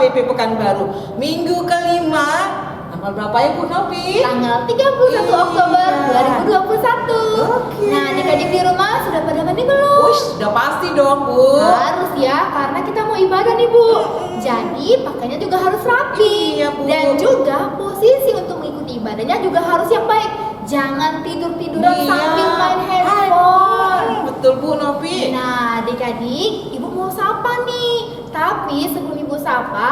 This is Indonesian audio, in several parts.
HKBP Pekanbaru. Minggu kelima, tanggal berapa ya Bu Novi? Tanggal 31 Oktober 2021. Oke. Nah, adik-adik di rumah sudah pada mandi belum? Ush, udah pasti dong Bu. Harus ya, karena kita mau ibadah nih Bu. Jadi pakainya juga harus rapi. Iya, Bu. Dan juga posisi untuk mengikuti ibadahnya juga harus yang baik. Jangan tidur-tiduran Iya. sambil main handphone. Betul Bu Novi. Nah, adik-adik, ibu mau sapa nih. Tapi sebelum ibu sapa,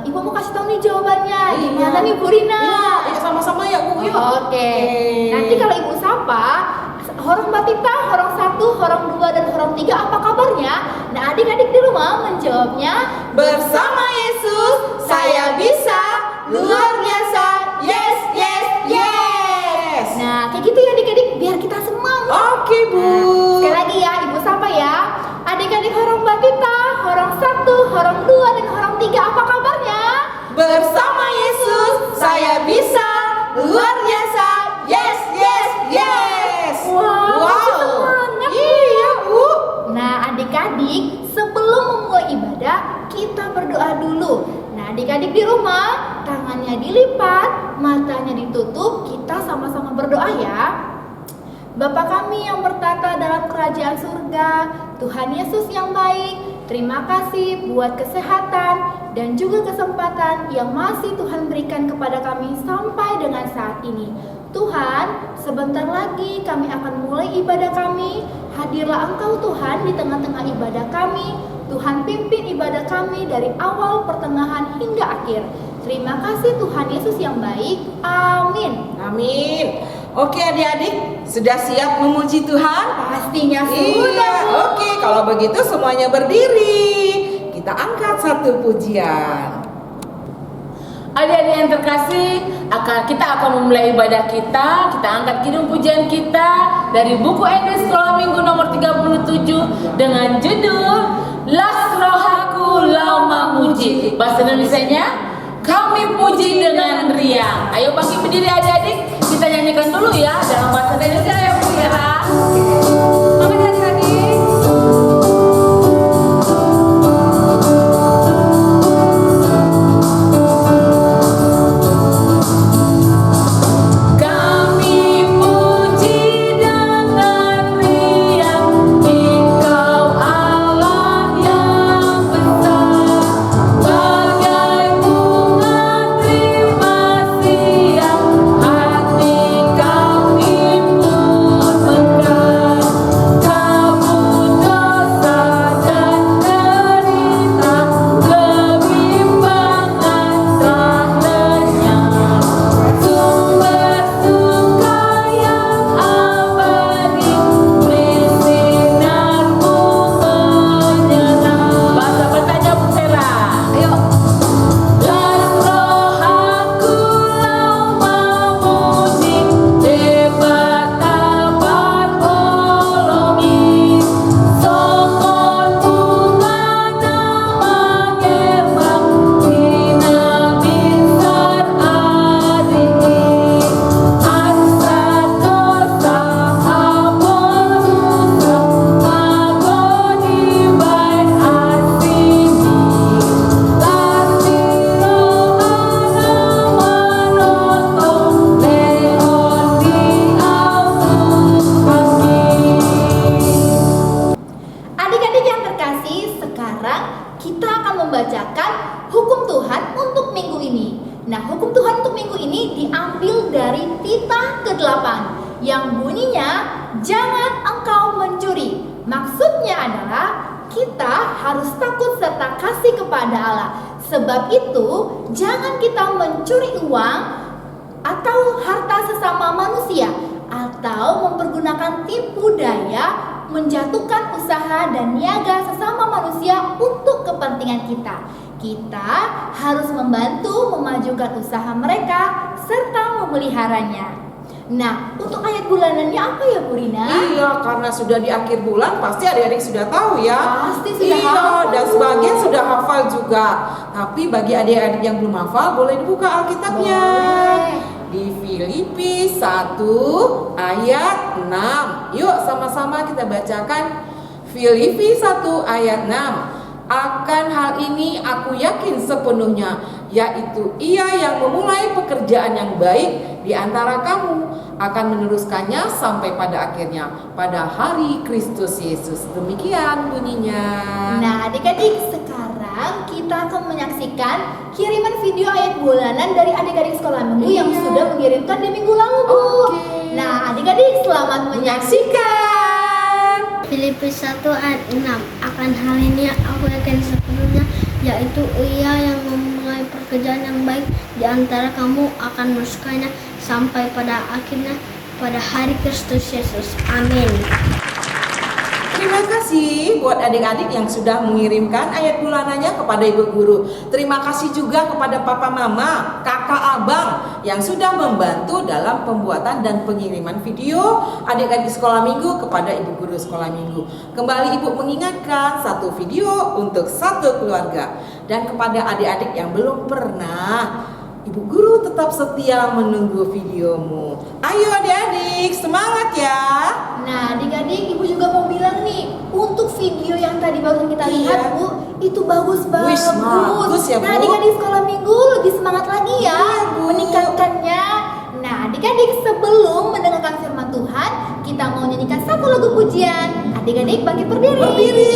ibu mau kasih tahu nih jawabannya. Iya. Gimana nih Bu Rina? Iya, sama-sama ya Bu. Yuk. Oke. Nanti kalau ibu sapa, horong batita, horong 1, horong 2, dan horong 3 apa kabarnya? Nah, adik-adik di rumah menjawabnya Bersama Yesus, saya bisa luar biasa. Yes, yes, yes. Nah, kayak gitu ya adik-adik, biar kita semangat. Oke Bu. Sekali lagi ya, ibu sapa ya. Adik-adik horong batita, horong 1, horong 2, dan horong 3 apa kabarnya? Bersama Yesus, saya bisa luar biasa. Yes, yes, yes. Wow, semangat. Iya Bu. Nah, adik-adik, sebelum memulai ibadah, kita berdoa dulu. Nah, adik-adik di rumah, tangannya dilipat, matanya ditutup, kita sama-sama berdoa ya. Bapa kami yang bertata dalam kerajaan surga, Tuhan Yesus yang baik, terima kasih buat kesehatan dan juga kesempatan yang masih Tuhan berikan kepada kami sampai dengan saat ini. Tuhan, sebentar lagi kami akan mulai ibadah kami. Hadirlah Engkau Tuhan di tengah-tengah ibadah kami. Tuhan pimpin ibadah kami dari awal, pertengahan hingga akhir. Terima kasih Tuhan Yesus yang baik. Amin. Amin. Oke adik-adik, sudah siap memuji Tuhan? Pastinya sudah. Iya. Bu. Oke, kalau begitu semuanya berdiri. Kita angkat satu pujian. Adik-adik yang terkasih, kita akan memulai ibadah kita. Kita angkat kidung pujian kita dari buku Inggris Sekolah Minggu nomor 37 dengan judul Las Rohaku Lau Memuji. Bahasa Indonesianya, kami puji dengan riang. Ayo bangkit berdiri adik-adik, kita nyanyikan dulu ya dalam bahasa Indonesia ya Bu ya. Selamat adik-adik. Nah, hukum Tuhan untuk minggu ini diambil dari Titah ke-8 yang bunyinya, jangan engkau mencuri. Maksudnya adalah kita harus takut serta kasih kepada Allah. Sebab itu, jangan kita mencuri uang atau harta sesama manusia, atau mempergunakan tipu daya, menjatuhkan usaha dan niaga sesama manusia untuk kepentingan kita. Kita harus membantu memajukan usaha mereka serta memeliharanya. Nah, untuk ayat bulanannya apa ya Bu Rina? Iya, karena sudah di akhir bulan pasti adik-adik sudah tahu ya. Pasti sudah iya, hafal. dan sebagian sudah hafal juga. Tapi bagi adik-adik yang belum hafal, boleh dibuka Alkitabnya. Boleh. Di Filipi 1 ayat 6. Yuk sama-sama kita bacakan Filipi 1 ayat 6. Akan hal ini aku yakin sepenuhnya, yaitu Ia yang memulai pekerjaan yang baik di antara kamu akan meneruskannya sampai pada akhirnya pada hari Kristus Yesus. Demikian bunyinya. Nah, adik-adik, sekarang kita akan menyaksikan kiriman video ayat bulanan dari adik-adik sekolah minggu yang sudah mengirimkan di minggu lalu, Bu. Oke. Nah, adik-adik selamat menyaksikan. Filipi 1 ayat 6. Akan hal ini aku yakin sepenuhnya, yaitu Ia yang memulai pekerjaan yang baik di antara kamu akan meneruskannya sampai pada akhirnya pada hari Kristus Yesus. Amin. Terima kasih buat adik-adik yang sudah mengirimkan ayat bulanannya kepada Ibu Guru. Terima kasih juga kepada Papa Mama, Kakak Abang yang sudah membantu dalam pembuatan dan pengiriman video adik-adik sekolah minggu kepada Ibu Guru sekolah minggu. Kembali Ibu mengingatkan, satu video untuk satu keluarga. Dan kepada adik-adik yang belum pernah, Ibu Guru tetap setia menunggu videomu. Ayo adik-adik, semangat ya. Nah, adik-adik, Ibu juga mau bilang nih, untuk video yang tadi barusan kita Iya. lihat, Bu, itu bagus banget. Wis, bagus ya, Bu. Nah, adik-adik sekolah minggu lebih semangat lagi ya Iya, Bu. meningkatkannya. Nah, adik-adik, sebelum mendengarkan firman Tuhan, kita mau nyanyikan satu lagu pujian. Adik-adik bangkit berdiri. Berdiri.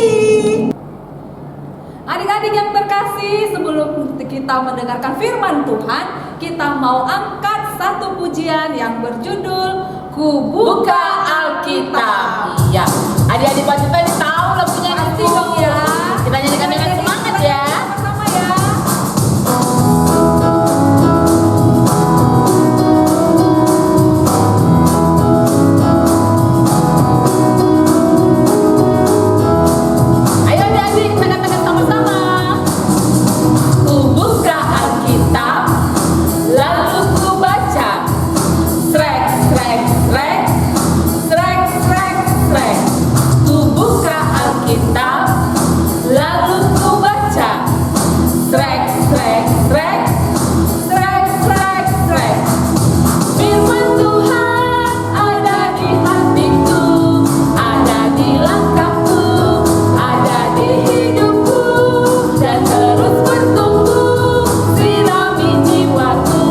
Adik-adik yang terkasih, sebelum kita mendengarkan firman Tuhan, kita mau angkat satu pujian yang berjudul Ku Buka Alkitab. Iya. Adik-adik pasti tadi tahu lagunya nanti dong ya. Kita nyanyikan dengan semangat ya. Sama-sama ya. Ayo adik-adik, kita katakan sama-sama. Ku buka Alkitab, lalu ku baca. Srek, srek, srek, srek, srek, srek. Ku buka Alkitab, lalu ku baca. Srek, srek, srek, srek, srek, srek. Firman Tuhan ada di hatiku, ada di langkahku, ada di hidupku, dan terus bertumbuh, sirami jiwaku.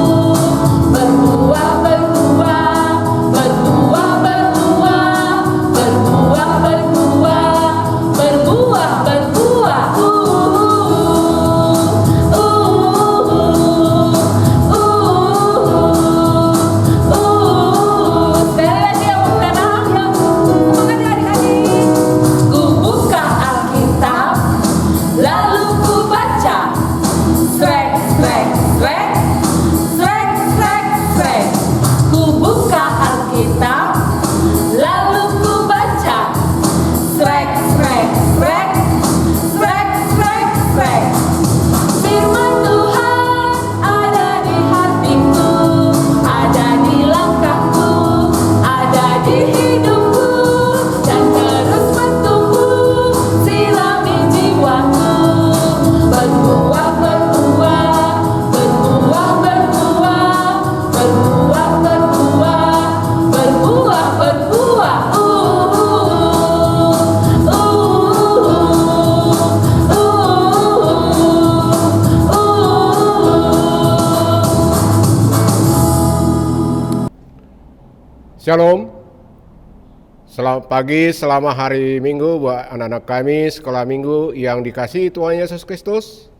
Berbuah, berbuah, berbuah, berbuah, berbuah, berbuah, berbuah, berbuah. Sekali lagi ya, bukan ya. Semangat ya adik-adik. Ku buka Alkitab, lalu ku baca. Srek, srek, srek, srek, srek, srek. Ku buka Alkitab, lalu ku baca. Srek, srek, srek, srek, srek, srek. Firman Tuhan ada di hatiku, ada di langkahku, ada di hidupku, dan terus bertumbuh, sirami jiwaku. Berbuah, berbuah, berbuah, berbuah, berbuah, berbuah, berbuah, berbuah. Shalom. Selamat pagi, selamat hari Minggu buat anak-anak kami sekolah Minggu yang dikasihi Tuhan Yesus Kristus.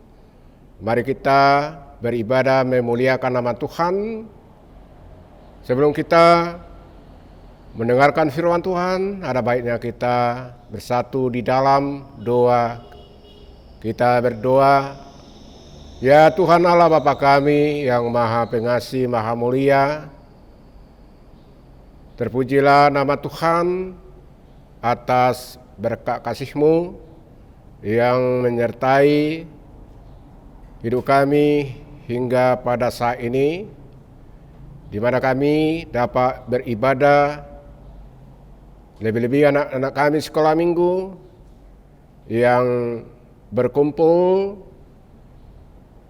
Mari kita beribadah memuliakan nama Tuhan. Sebelum kita mendengarkan firman Tuhan, ada baiknya kita bersatu di dalam doa. Kita berdoa, ya Tuhan Allah Bapa kami yang Maha Pengasih, Maha Mulia. Terpujilah nama Tuhan atas berkat kasih-Mu yang menyertai hidup kami hingga pada saat ini, di mana kami dapat beribadah, lebih-lebih anak-anak kami sekolah minggu yang berkumpul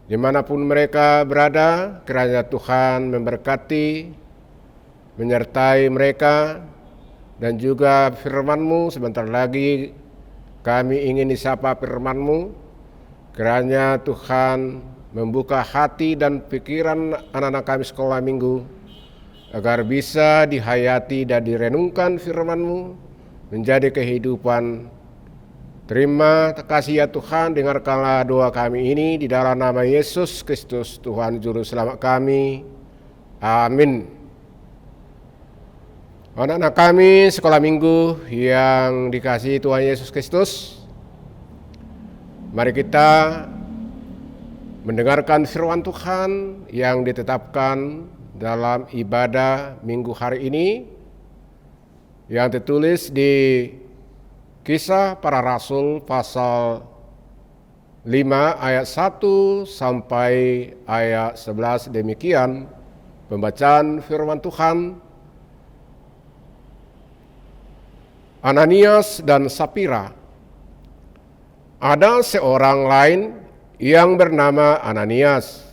dimanapun mereka berada. Kiranya Tuhan memberkati, menyertai mereka, dan juga firman-Mu sebentar lagi kami ingin disapa firman-Mu. Kiranya Tuhan membuka hati dan pikiran anak-anak kami sekolah minggu, agar bisa dihayati dan direnungkan firman-Mu menjadi kehidupan. Terima kasih ya Tuhan, dengarkanlah doa kami ini di dalam nama Yesus Kristus, Tuhan Juru Selamat kami. Amin. Anak-anak kami sekolah minggu yang dikasihi Tuhan Yesus Kristus, mari kita mendengarkan firman Tuhan yang ditetapkan dalam ibadah minggu hari ini, yang tertulis di Kisah Para Rasul pasal 5 ayat 1 sampai ayat 11. Demikian pembacaan firman Tuhan. Ananias dan Sapira. Ada seorang lain yang bernama Ananias.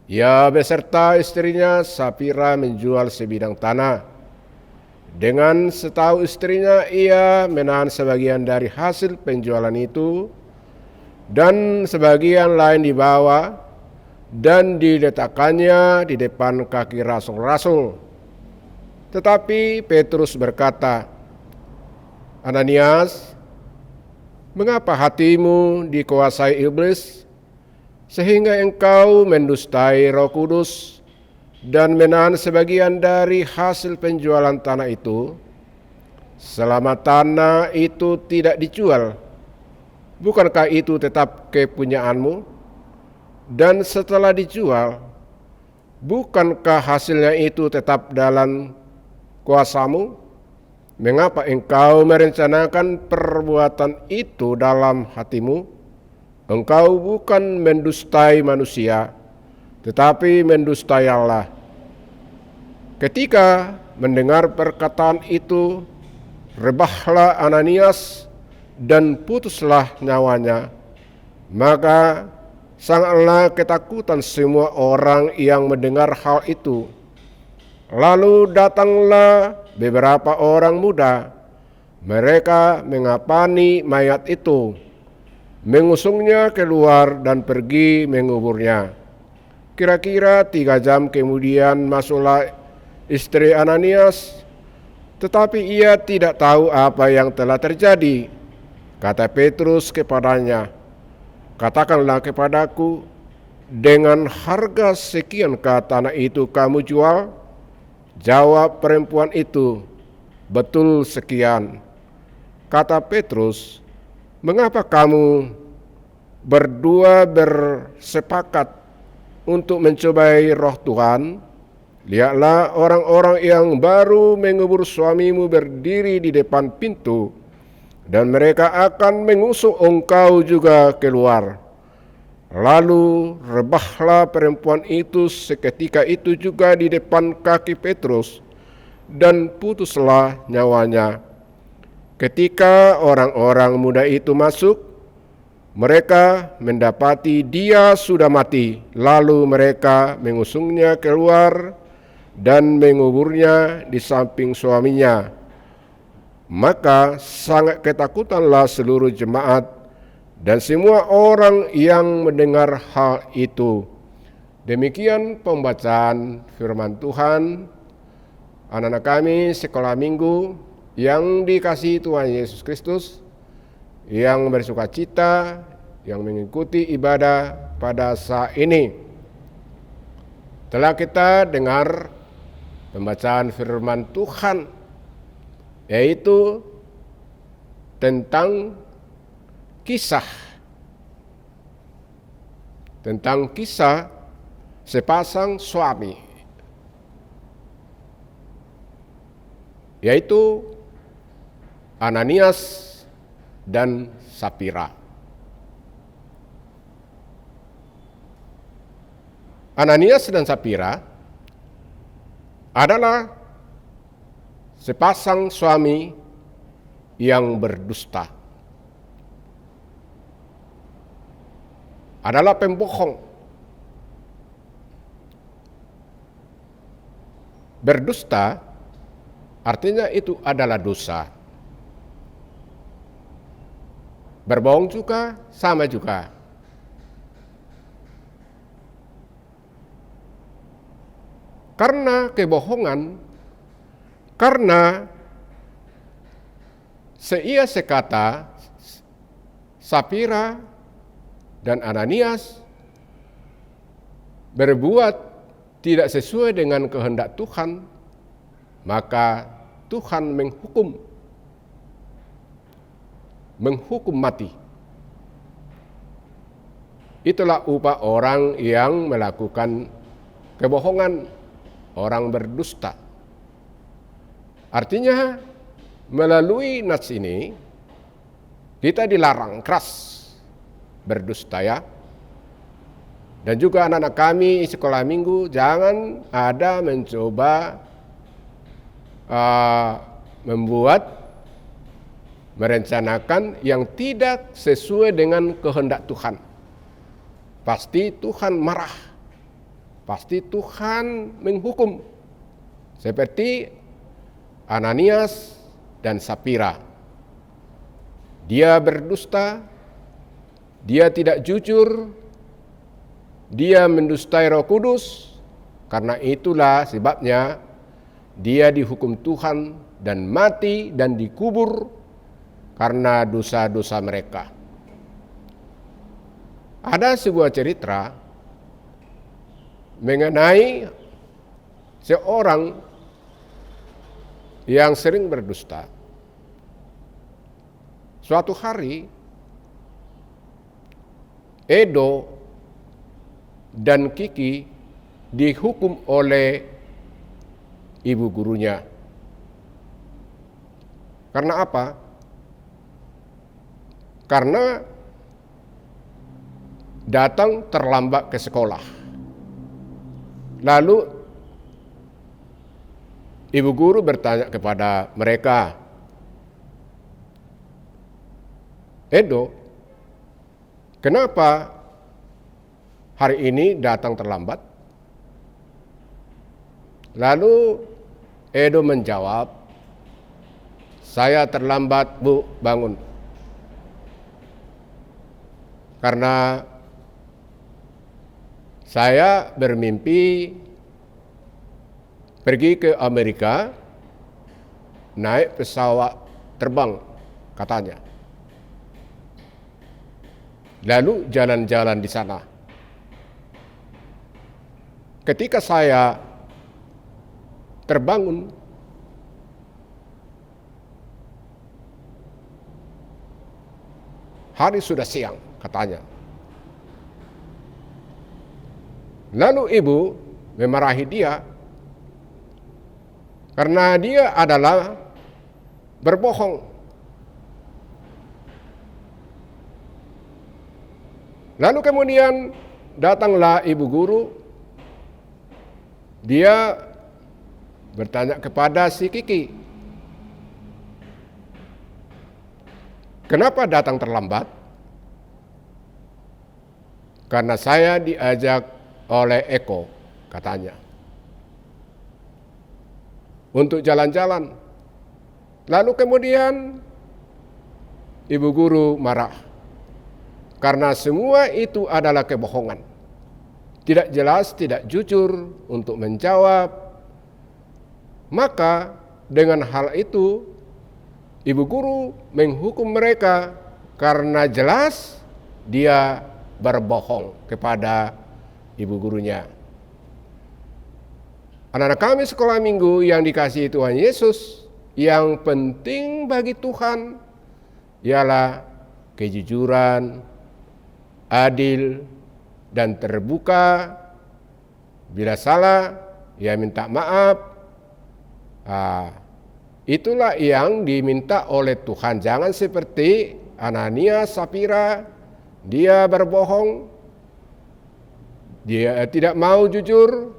Ia beserta istrinya Sapira menjual sebidang tanah. Dengan setahu istrinya, ia menahan sebagian dari hasil penjualan itu dan sebagian lain dibawa dan diletakkannya di depan kaki rasul-rasul. Tetapi Petrus berkata, "Ananias, mengapa hatimu dikuasai iblis sehingga engkau mendustai Roh Kudus dan menahan sebagian dari hasil penjualan tanah itu, selama tanah itu tidak dijual? Bukankah itu tetap kepunyaanmu? Dan setelah dijual, bukankah hasilnya itu tetap dalam kuasamu? Mengapa engkau merencanakan perbuatan itu dalam hatimu? Engkau bukan mendustai manusia, tetapi mendustai Allah." Ketika mendengar perkataan itu, rebahlah Ananias dan putuslah nyawanya. Maka sangatlah ketakutan semua orang yang mendengar hal itu. Lalu datanglah beberapa orang muda. Mereka mengapani mayat itu, mengusungnya keluar dan pergi menguburnya. Kira-kira 3 jam kemudian masuklah istri Ananias, tetapi ia tidak tahu apa yang telah terjadi. Kata Petrus kepadanya, "Katakanlah kepadaku, dengan harga sekiankah tanah itu kamu jual?" Jawab perempuan itu, "Betul sekian." Kata Petrus, "Mengapa kamu berdua bersepakat untuk mencobai Roh Tuhan? Lihatlah, orang-orang yang baru mengubur suamimu berdiri di depan pintu, dan mereka akan mengusung engkau juga keluar." Lalu rebahlah perempuan itu seketika itu juga di depan kaki Petrus, dan putuslah nyawanya. Ketika orang-orang muda itu masuk, mereka mendapati dia sudah mati. Lalu mereka mengusungnya keluar dan menguburnya di samping suaminya. Maka sangat ketakutanlah seluruh jemaat dan semua orang yang mendengar hal itu. Demikian pembacaan firman Tuhan. Anak-anak kami sekolah minggu yang dikasihi Tuhan Yesus Kristus, yang bersukacita, yang mengikuti ibadah pada saat ini. Telah kita dengar pembacaan firman Tuhan, yaitu tentang kisah sepasang suami, yaitu Ananias dan Sapira. Ananias dan Sapira adalah sepasang suami yang berdusta, adalah pembohong. Berdusta artinya itu adalah dosa. berbohong juga sama juga. Karena kebohongan, karena seia sekata Sapira dan Ananias berbuat tidak sesuai dengan kehendak Tuhan, maka Tuhan menghukum mati. Itulah upah orang yang melakukan kebohongan, orang berdusta. Artinya melalui nats ini kita dilarang keras berdusta ya. Dan juga anak-anak kami sekolah minggu jangan ada mencoba merencanakan yang tidak sesuai dengan kehendak Tuhan. Pasti Tuhan marah. Pasti Tuhan menghukum. Seperti Ananias dan Sapira. Dia berdusta, dia tidak jujur, dia mendustai Roh Kudus. Karena itulah sebabnya dia dihukum Tuhan dan mati dan dikubur karena dosa-dosa mereka. Ada sebuah cerita mengenai seorang yang sering berdusta. Suatu hari Edo dan Kiki dihukum oleh ibu gurunya. Karena apa? Karena datang terlambat ke sekolah. Lalu ibu guru bertanya kepada mereka, Edo, kenapa hari ini datang terlambat? Lalu Edo menjawab, saya terlambat Bu bangun. Karena saya bermimpi pergi ke Amerika, naik pesawat terbang katanya. Lalu jalan-jalan di sana. Ketika saya terbangun, hari sudah siang katanya. Lalu ibu memarahi dia karena dia adalah berbohong. Lalu kemudian datanglah ibu guru. Dia bertanya kepada si Kiki, kenapa datang terlambat? Karena saya diajak oleh Eko, katanya, untuk jalan-jalan. Lalu kemudian ibu guru marah karena semua itu adalah kebohongan, tidak jelas, tidak jujur untuk menjawab. Maka dengan hal itu ibu guru menghukum mereka karena jelas dia berbohong kepada ibu gurunya. Anak-anak kami sekolah minggu yang dikasihi Tuhan Yesus, yang penting bagi Tuhan ialah kejujuran, adil, dan terbuka. Bila salah, ya minta maaf. Itulah yang diminta oleh Tuhan. Jangan seperti Ananias, Sapira, dia berbohong, dia tidak mau jujur,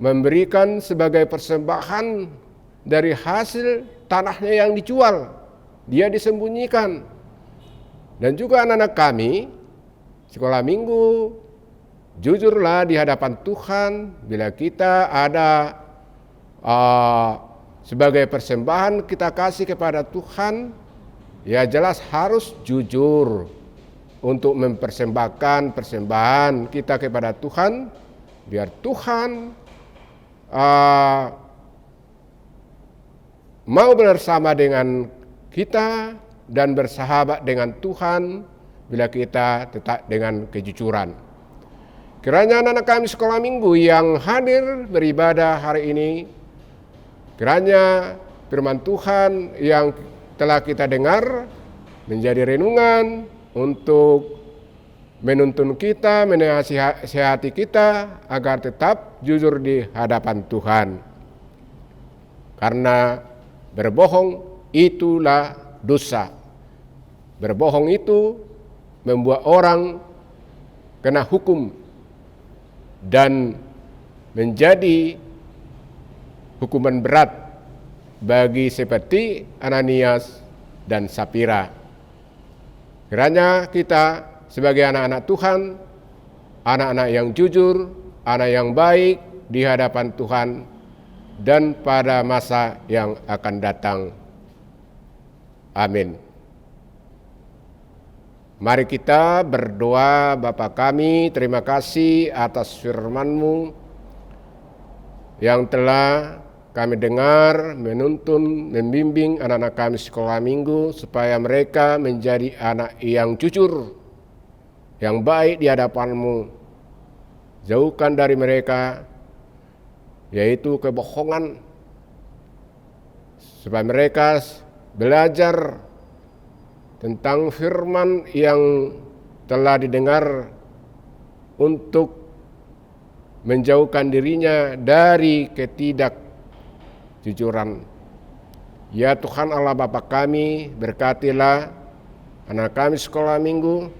memberikan sebagai persembahan dari hasil tanahnya yang dijual, dia disembunyikan. Dan juga anak-anak kami sekolah minggu, jujurlah di hadapan Tuhan. Bila kita ada sebagai persembahan kita kasih kepada Tuhan, ya jelas harus jujur untuk mempersembahkan persembahan kita kepada Tuhan, biar Tuhan mau bersama dengan kita dan bersahabat dengan Tuhan bila kita tetap dengan kejujuran. Kiranya anak-anak kami sekolah minggu yang hadir beribadah hari ini, kiranya firman Tuhan yang telah kita dengar menjadi renungan untuk menuntun kita, menasihati kita agar tetap jujur di hadapan Tuhan. Karena berbohong itulah dosa. Berbohong itu membuat orang kena hukum dan menjadi hukuman berat bagi seperti Ananias dan Sapira. Kiranya kita sebagai anak-anak Tuhan, anak-anak yang jujur, anak yang baik di hadapan Tuhan dan pada masa yang akan datang. Amin. Mari kita berdoa. Bapa kami, terima kasih atas firman-Mu yang telah kami dengar, menuntun, membimbing anak-anak kami sekolah minggu supaya mereka menjadi anak yang jujur, yang baik di hadapan-Mu. Jauhkan dari mereka yaitu kebohongan, supaya mereka belajar tentang firman yang telah didengar untuk menjauhkan dirinya dari ketidakjujuran. Ya Tuhan Allah Bapa kami, berkatilah anak kami sekolah minggu,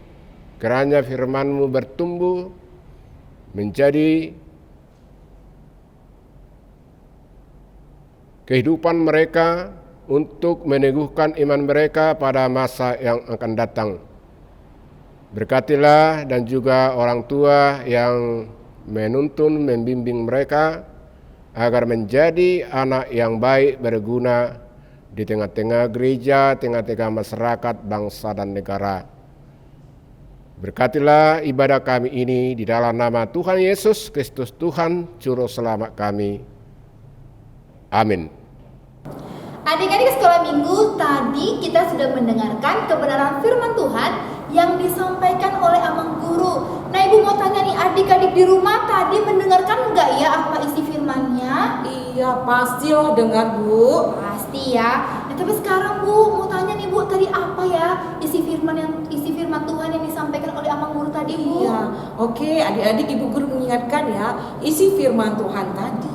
kiranya firman-Mu bertumbuh menjadi kehidupan mereka untuk meneguhkan iman mereka pada masa yang akan datang. Berkatilah dan juga orang tua yang menuntun, membimbing mereka agar menjadi anak yang baik, berguna di tengah-tengah gereja, tengah-tengah masyarakat, bangsa dan negara. Berkatilah ibadah kami ini di dalam nama Tuhan Yesus Kristus, Tuhan Juru Selamat kami. Amin. Adik-adik sekolah minggu, tadi kita sudah mendengarkan kebenaran firman Tuhan yang disampaikan oleh Amang Guru. Nah, Ibu mau tanya nih, adik-adik di rumah tadi mendengarkan enggak ya apa isi firmannya? Iya, pastilah dengar, Bu. Pasti ya. Nah, tapi sekarang Bu mau tanya nih Bu, tadi apa ya isi firman Tuhan yang disampaikan oleh Amang Guru tadi, Bu? Iya, oke, adik-adik Ibu Guru mengingatkan ya, isi firman Tuhan tadi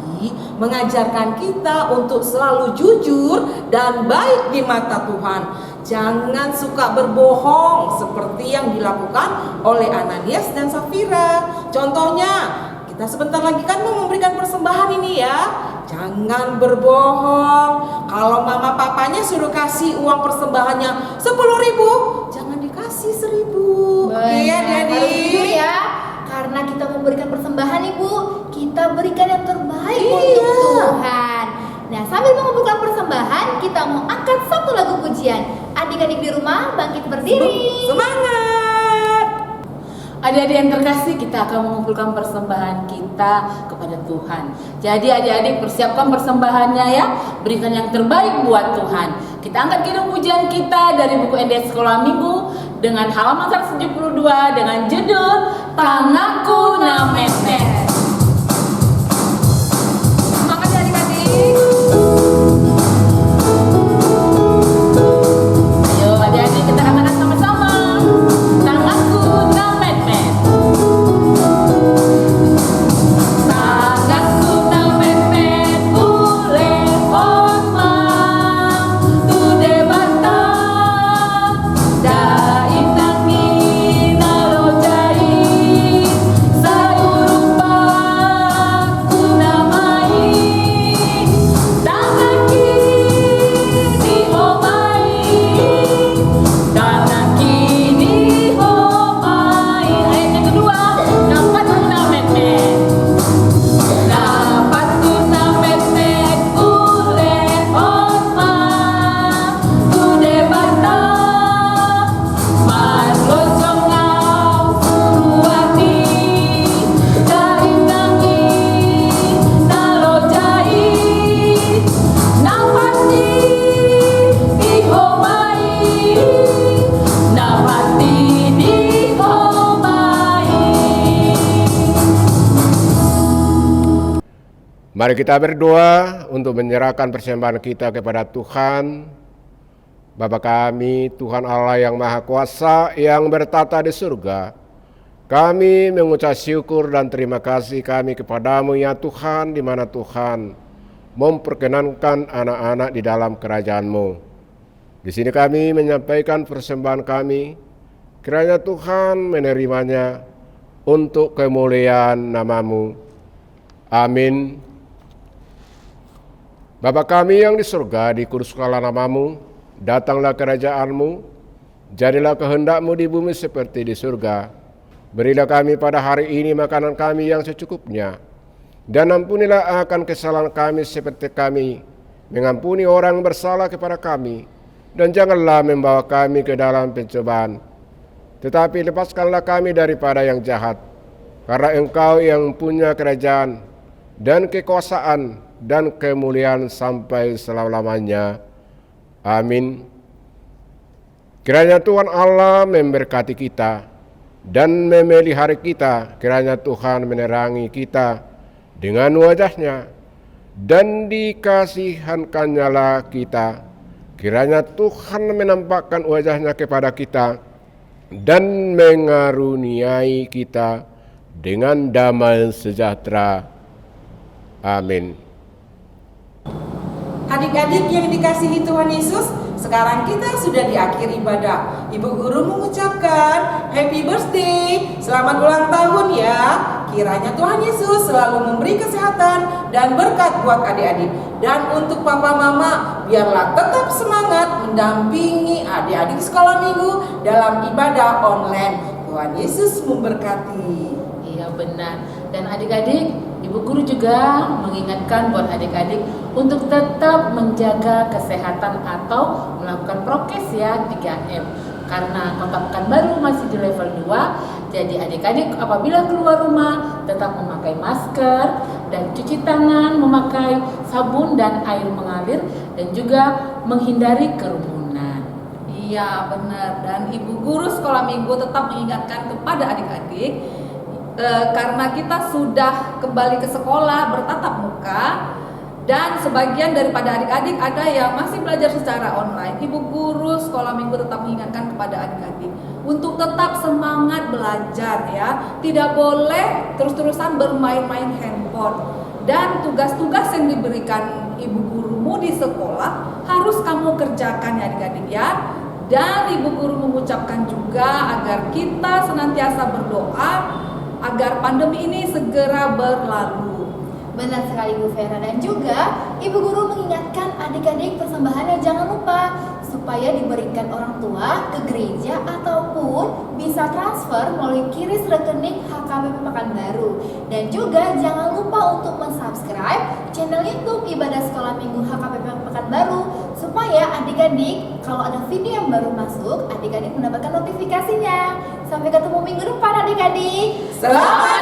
mengajarkan kita untuk selalu jujur dan baik di mata Tuhan. Jangan suka berbohong seperti yang dilakukan oleh Ananias dan Sapira. Contohnya, kita sebentar lagi kan mau memberikan persembahan ini ya. Jangan berbohong. Kalau mama papanya suruh kasih uang persembahannya 10.000, jangan dikasih 1.000. Oke ya, Harus jujur ya. Karena kita memberikan persembahan Ibu, kita berikan yang terbaik untuk Tuhan. Nah, sambil mengumpulkan persembahan, kita mau angkat satu lagu pujian. Adik-adik di rumah bangkit berdiri. Semangat! Adik-adik yang terkasih, kita akan mengumpulkan persembahan kita kepada Tuhan. Jadi adik-adik persiapkan persembahannya ya, berikan yang terbaik buat Tuhan. Kita angkat kidung pujian kita dari buku NDS Sekolah Minggu dengan halaman 172 dengan judul Tanganku Nan Met-met. Semangat ya adik-adik. Ayo adik-adik kita katakan sama-sama. Tanganku nan met-met. Tanganku nan met-met ule hormat tu debata dai tangi narojai sayurupa kunamai Mari kita berdoa untuk menyerahkan persembahan kita kepada Tuhan. Bapa kami, Tuhan Allah yang Maha Kuasa, yang bertata di surga, kami mengucap syukur dan terima kasih kami kepadamu ya Tuhan, di mana Tuhan memperkenankan anak-anak di dalam kerajaan-Mu. Di sini kami menyampaikan persembahan kami, kiranya Tuhan menerimanya untuk kemuliaan nama-Mu. Amin. Bapa kami yang di surga, dikuduskanlah nama-Mu, datanglah kerajaan-Mu, jadilah kehendak-Mu di bumi seperti di surga. Berilah kami pada hari ini makanan kami yang secukupnya, dan ampunilah akan kesalahan kami seperti kami mengampuni orang bersalah kepada kami, dan janganlah membawa kami ke dalam pencobaan, tetapi lepaskanlah kami daripada yang jahat, karena Engkau yang punya kerajaan dan kekuasaan dan kemuliaan sampai selama-lamanya. Amin. Kiranya Tuhan Allah memberkati kita dan memelihara kita. Kiranya Tuhan menerangi kita dengan wajah-Nya dan dikasihankan-Nya kita. Kiranya Tuhan menampakkan wajah-Nya kepada kita dan mengaruniai kita dengan damai sejahtera. Amin. Adik-adik yang dikasihi Tuhan Yesus, sekarang kita sudah di akhir ibadah. Ibu guru mengucapkan happy birthday, selamat ulang tahun ya. Kiranya Tuhan Yesus selalu memberi kesehatan dan berkat buat adik-adik. Dan untuk papa mama, biarlah tetap semangat mendampingi adik-adik sekolah minggu dalam ibadah online. Tuhan Yesus memberkati. Iya benar. Dan adik-adik, Ibu Guru juga mengingatkan buat adik-adik untuk tetap menjaga kesehatan atau melakukan prokes ya 3M. Karena Kota Pekanbaru masih di level 2, jadi adik-adik apabila keluar rumah tetap memakai masker dan cuci tangan, memakai sabun dan air mengalir, dan juga menghindari kerumunan. Iya benar, dan Ibu Guru Sekolah Minggu tetap mengingatkan kepada adik-adik karena kita sudah kembali ke sekolah bertatap muka, dan sebagian daripada adik-adik ada yang masih belajar secara online. Ibu Guru Sekolah Minggu tetap mengingatkan kepada adik-adik untuk tetap semangat belajar ya. Tidak boleh terus-terusan bermain-main handphone, dan tugas-tugas yang diberikan ibu gurumu di sekolah harus kamu kerjakan ya adik-adik ya. Dan Ibu Guru mengucapkan juga agar kita senantiasa berdoa agar pandemi ini segera berlalu. Benar sekali Bu Vera, dan juga Ibu Guru mengingatkan adik-adik persembahannya jangan lupa supaya diberikan orang tua ke gereja ataupun bisa transfer melalui QRIS rekening HKBP Pekanbaru. Dan juga jangan lupa untuk mensubscribe channel YouTube Ibadah Sekolah Minggu HKBP Pekanbaru supaya adik-adik kalau ada video yang baru masuk, adik-adik mendapatkan notifikasinya. Sampai ketemu minggu depan adik-adik. Selamat